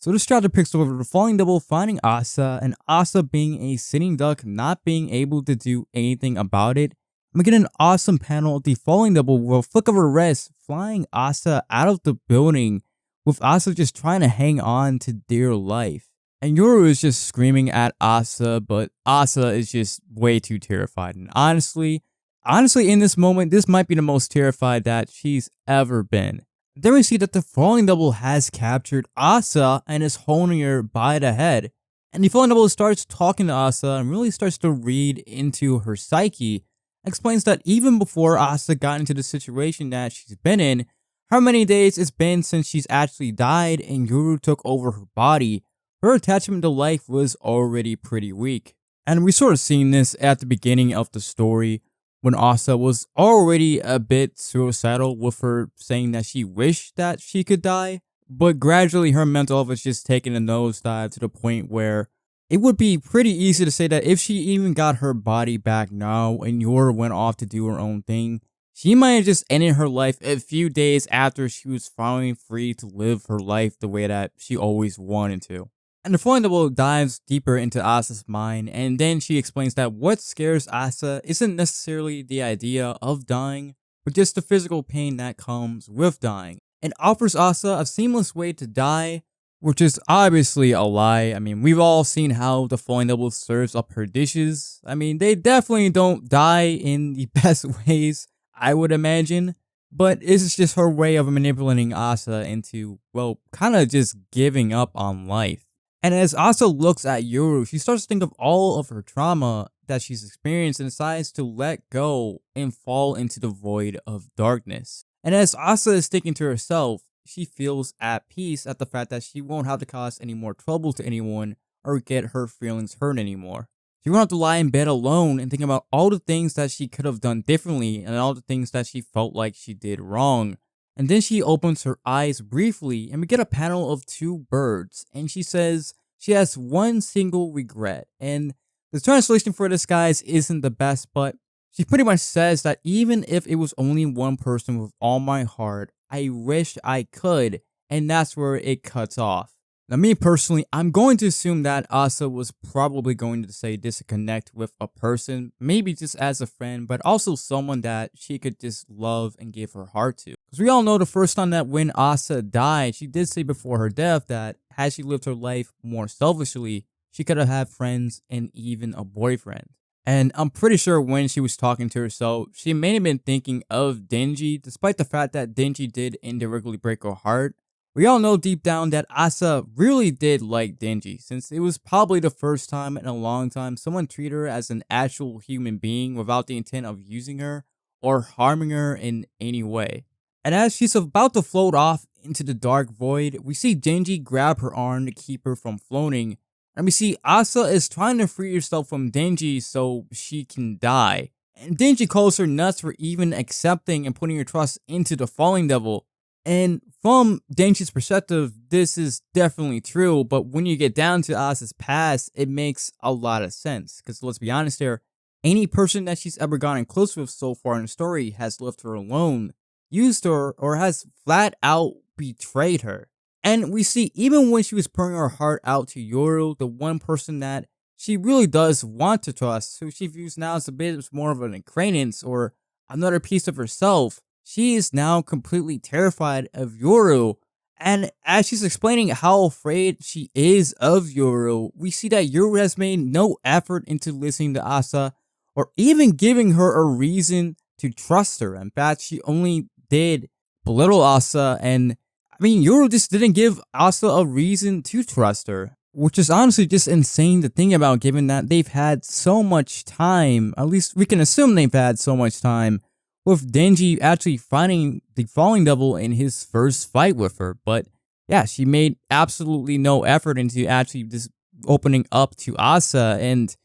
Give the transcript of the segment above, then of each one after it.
So this chapter picks over the falling double finding Asa, and Asa being a sitting duck, not being able to do anything about it. And we get an awesome panel of the falling double with a flick of her wrist, flying Asa out of the building, with Asa just trying to hang on to dear life. And Yoru is just screaming at Asa, but Asa is just way too terrified. And honestly, in this moment, this might be the most terrified that she's ever been. Then we see that the falling double has captured Asa and is holding her by the head. And the falling double starts talking to Asa and really starts to read into her psyche. Explains that even before Asa got into the situation that she's been in, how many days it's been since she's actually died and Yoru took over her body, her attachment to life was already pretty weak. And we sort of seen this at the beginning of the story, when Asa was already a bit suicidal with her saying that she wished that she could die, but gradually her mental health was just taking a nosedive to the point where it would be pretty easy to say that if she even got her body back now and Yoru went off to do her own thing, she might have just ended her life a few days after she was finally free to live her life the way that she always wanted to. And the falling double dives deeper into Asa's mind, and then she explains that what scares Asa isn't necessarily the idea of dying, but just the physical pain that comes with dying, and offers Asa a seamless way to die, which is obviously a lie. I mean, we've all seen how the falling double serves up her dishes. I mean, they definitely don't die in the best ways, I would imagine, but it's just her way of manipulating Asa into, well, kind of just giving up on life. And as Asa looks at Yoru, she starts to think of all of her trauma that she's experienced and decides to let go and fall into the void of darkness. And as Asa is thinking to herself, she feels at peace at the fact that she won't have to cause any more trouble to anyone or get her feelings hurt anymore. She won't have to lie in bed alone and think about all the things that she could have done differently and all the things that she felt like she did wrong. And then she opens her eyes briefly and we get a panel of two birds, and she says she has one single regret. And the translation for this, guys, isn't the best, but she pretty much says that even if it was only one person with all my heart, I wish I could, and that's where it cuts off. Now, me personally, I'm going to assume that Asa was probably going to say disconnect with a person, maybe just as a friend, but also someone that she could just love and give her heart to. Because we all know the first time that when Asa died, she did say before her death that had she lived her life more selfishly, she could have had friends and even a boyfriend. And I'm pretty sure when she was talking to herself, she may have been thinking of Denji, despite the fact that Denji did indirectly break her heart. We all know deep down that Asa really did like Denji, since it was probably the first time in a long time someone treated her as an actual human being without the intent of using her or harming her in any way. And as she's about to float off into the dark void, we see Denji grab her arm to keep her from floating, and we see Asa is trying to free herself from Denji so she can die. And Denji calls her nuts for even accepting and putting her trust into the falling devil. And from Denji's perspective, this is definitely true, but when you get down to Asa's past, it makes a lot of sense. Because let's be honest here, any person that she's ever gotten close with so far in the story has left her alone, used her, or has flat out betrayed her. And we see even when she was pouring her heart out to Yoru, the one person that she really does want to trust, who she views now as a bit more of an acquaintance or another piece of herself, she is now completely terrified of Yoru. And as she's explaining how afraid she is of Yoru, we see that Yoru has made no effort into listening to Asa or even giving her a reason to trust her. In fact, she only did belittle Asa, and I mean, Yoru just didn't give Asa a reason to trust her, which is honestly just insane to think about, given that they've had so much time, at least we can assume they've had so much time, with Denji actually finding the falling devil in his first fight with her. But yeah, she made absolutely no effort into actually just opening up to Asa, and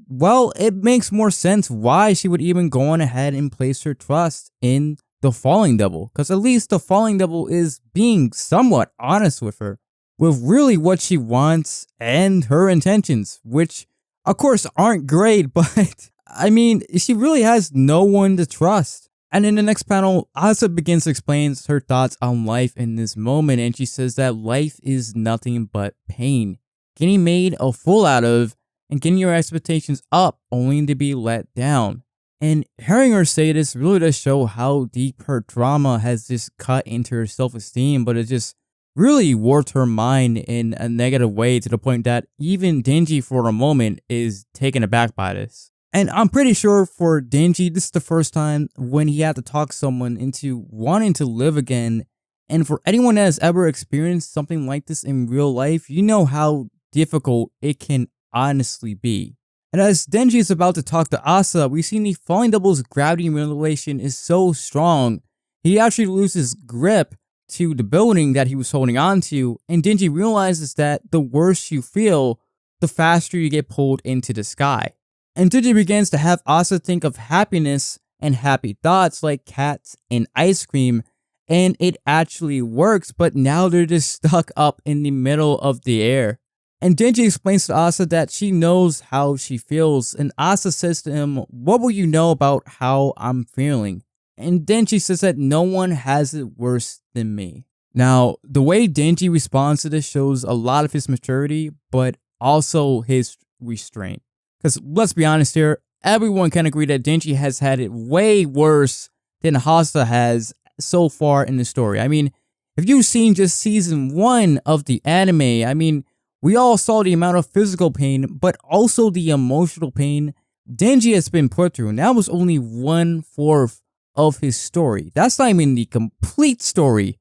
well, it makes more sense why she would even go on ahead and place her trust in the falling devil, because at least the falling devil is being somewhat honest with her, with really what she wants and her intentions, which of course aren't great, but I mean, she really has no one to trust. And in the next panel, Asa begins to explain her thoughts on life in this moment, and she says that life is nothing but pain, getting made a fool out of, and getting your expectations up only to be let down. And hearing her say this really does show how deep her trauma has just cut into her self-esteem, but it just really warped her mind in a negative way to the point that even Denji for a moment is taken aback by this. And I'm pretty sure for Denji, this is the first time when he had to talk someone into wanting to live again. And for anyone that has ever experienced something like this in real life, you know how difficult it can honestly be. And as Denji is about to talk to Asa, we see the falling double's gravity relation is so strong, he actually loses grip to the building that he was holding on to, and Denji realizes that the worse you feel, the faster you get pulled into the sky. And Denji begins to have Asa think of happiness and happy thoughts like cats and ice cream, and it actually works, but now they're just stuck up in the middle of the air. And Denji explains to Asa that she knows how she feels, and Asa says to him, "What will you know about how I'm feeling?" And Denji says that no one has it worse than me. Now, the way Denji responds to this shows a lot of his maturity, but also his restraint. Because let's be honest here, everyone can agree that Denji has had it way worse than Asa has so far in the story. I mean, if you've seen just season 1 of the anime, I mean, we all saw the amount of physical pain, but also the emotional pain Denji has been put through, and that was only 1/4 of his story. That's not even the complete story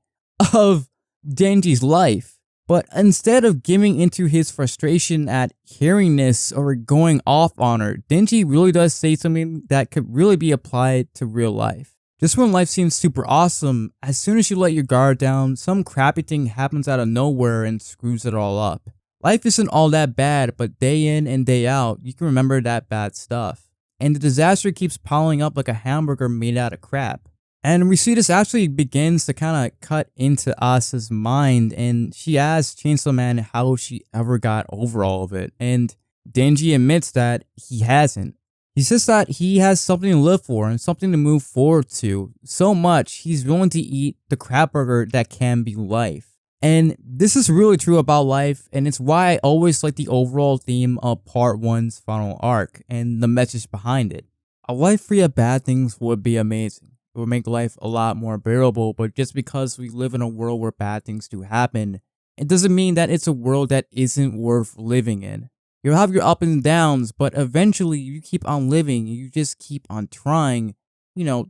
of Denji's life. But instead of giving into his frustration at hearing this or going off on her, Denji really does say something that could really be applied to real life. Just when life seems super awesome, as soon as you let your guard down, some crappy thing happens out of nowhere and screws it all up. Life isn't all that bad, but day in and day out, you can remember that bad stuff. And the disaster keeps piling up like a hamburger made out of crap. And we see this actually begins to kind of cut into Asa's mind, and she asks Chainsaw Man how she ever got over all of it, and Denji admits that he hasn't. He says that he has something to live for and something to move forward to, so much he's willing to eat the crap burger that can be life. And this is really true about life, and it's why I always like the overall theme of Part 1's final arc and the message behind it. A life free of bad things would be amazing. It would make life a lot more bearable, but just because we live in a world where bad things do happen, it doesn't mean that it's a world that isn't worth living in. You'll have your ups and downs, but eventually you keep on living, you just keep on trying,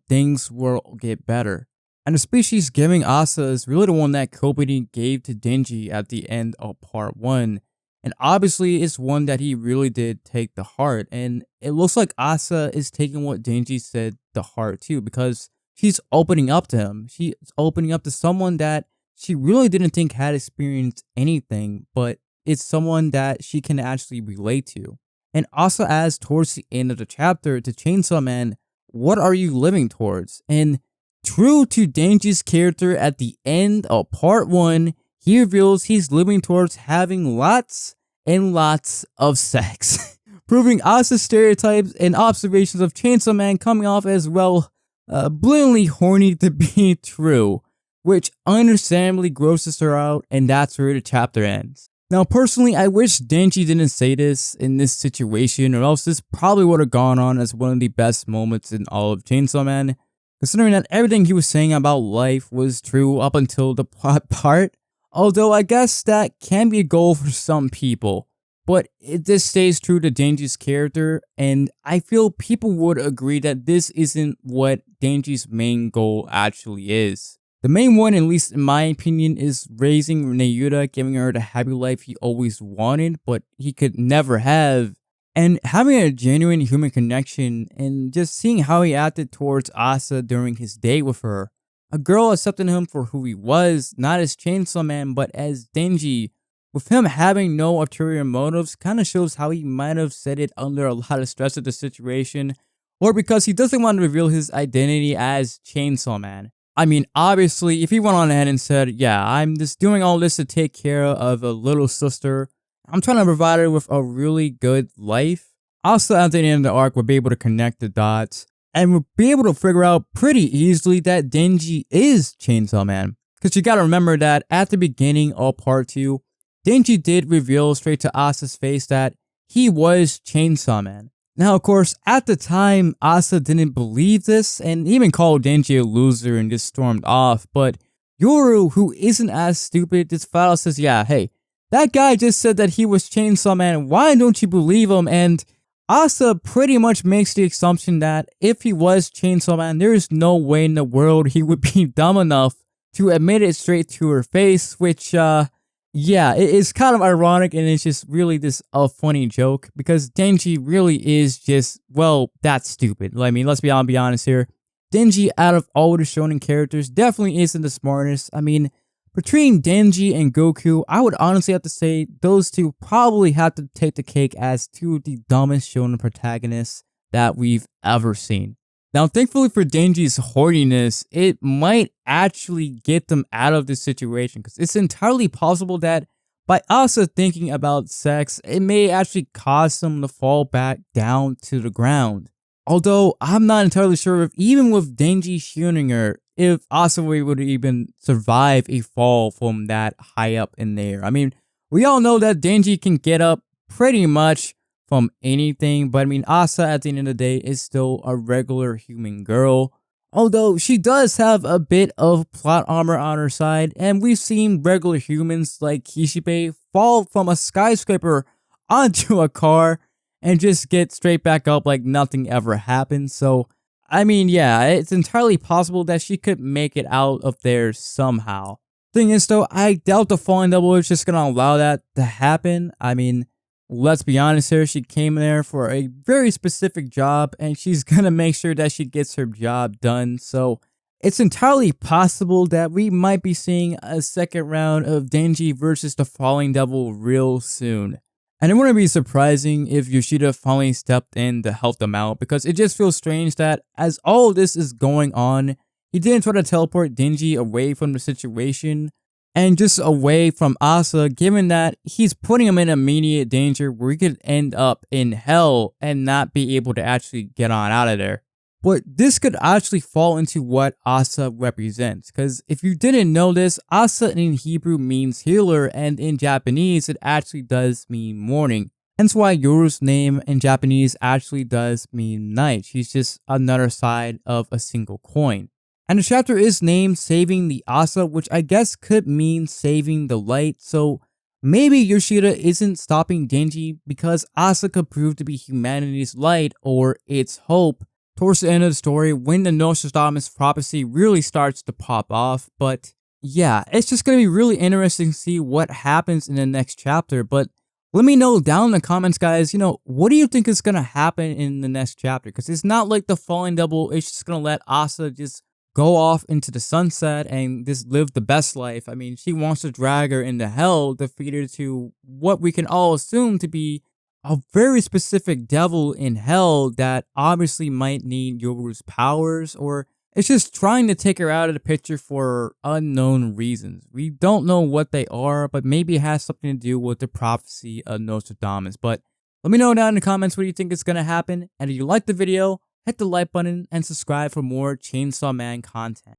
things will get better. And the speech she's giving Asa is really the one that Koperi gave to Denji at the end of Part 1. And obviously it's one that he really did take to heart. And it looks like Asa is taking what Denji said to heart too, because she's opening up to him. She's opening up to someone that she really didn't think had experienced anything, but it's someone that she can actually relate to. And Asa asks towards the end of the chapter to Chainsaw Man, "What are you living towards?" And true to Denji's character at the end of Part 1, he reveals he's living towards having lots and lots of sex. Proving Asa's stereotypes and observations of Chainsaw Man coming off as blatantly horny to be true, which understandably grosses her out, and that's where the chapter ends. Now personally, I wish Denji didn't say this in this situation, or else this probably would have gone on as one of the best moments in all of Chainsaw Man, considering that everything he was saying about life was true up until the plot part. Although I guess that can be a goal for some people, but this stays true to Denji's character, and I feel people would agree that this isn't what Denji's main goal actually is. The main one, at least in my opinion, is raising Neyuta, giving her the happy life he always wanted, but he could never have, and having a genuine human connection, and just seeing how he acted towards Asa during his date with her. A girl accepting him for who he was, not as Chainsaw Man, but as Denji, with him having no ulterior motives, kind of shows how he might have said it under a lot of stress of the situation, or because he doesn't want to reveal his identity as Chainsaw Man. I mean, obviously, if he went on ahead and said, "Yeah, I'm just doing all this to take care of a little sister, I'm trying to provide her with a really good life," also at the end of the arc, we'll be able to connect the dots. and we'll be able to figure out pretty easily that Denji is Chainsaw Man. Because you gotta remember that at the beginning of part 2, Denji did reveal straight to Asa's face that he was Chainsaw Man. Now, of course, at the time, Asa didn't believe this and even called Denji a loser and just stormed off, but Yoru, who isn't as stupid, just flat out says, yeah, hey, that guy just said that he was Chainsaw Man, why don't you believe him? And Asa pretty much makes the assumption that if he was Chainsaw Man, there is no way in the world he would be dumb enough to admit it straight to her face, which, yeah, it is kind of ironic and it's just really this a funny joke because Denji really is just, well, that's stupid. I mean, let's be honest here. Denji, out of all the shonen characters, definitely isn't the smartest. I mean, between Denji and Goku, I would honestly have to say those two probably have to take the cake as two of the dumbest shonen protagonists that we've ever seen. Now, thankfully for Denji's horniness, it might actually get them out of this situation because it's entirely possible that by Asa thinking about sex, it may actually cause them to fall back down to the ground. Although, I'm not entirely sure if even with Denji shooting her, if Asa would even survive a fall from that high up in the air. I mean, we all know that Denji can get up pretty much from anything, but I mean, Asa at the end of the day is still a regular human girl. Although she does have a bit of plot armor on her side, and we've seen regular humans like Kishibe fall from a skyscraper onto a car and just get straight back up like nothing ever happened. So, I mean, yeah, it's entirely possible that she could make it out of there somehow. Thing is though, I doubt the falling double is just gonna allow that to happen. I mean, let's be honest here, she came there for a very specific job and she's gonna make sure that she gets her job done. So it's entirely possible that we might be seeing a second round of Denji versus the Falling Devil real soon. And it wouldn't be surprising if Yoshida finally stepped in to help them out because it just feels strange that as all of this is going on, he didn't try to teleport Denji away from the situation and just away from Asa, given that he's putting him in immediate danger where he could end up in hell and not be able to actually get on out of there. But this could actually fall into what Asa represents, because if you didn't know this, Asa in Hebrew means healer, and in Japanese it actually does mean morning. Hence why Yoru's name in Japanese actually does mean night. She's just another side of a single coin. And the chapter is named Saving the Asa, which I guess could mean saving the light, so maybe Yoshida isn't stopping Denji because Asa could prove to be humanity's light or its hope towards the end of the story when the Nostradamus prophecy really starts to pop off. But yeah, it's just going to be really interesting to see what happens in the next chapter. But let me know down in the comments, guys, what do you think is going to happen in the next chapter? Because it's not like the Falling Double is just going to let Asa just go off into the sunset and just live the best life. I mean, she wants to drag her into hell to feed her to what we can all assume to be a very specific devil in hell that obviously might need Yoru's powers, or it's just trying to take her out of the picture for unknown reasons. We don't know what they are, but maybe it has something to do with the prophecy of Nostradamus. But let me know down in the comments what you think is going to happen, and if you liked the video, hit the like button and subscribe for more Chainsaw Man content.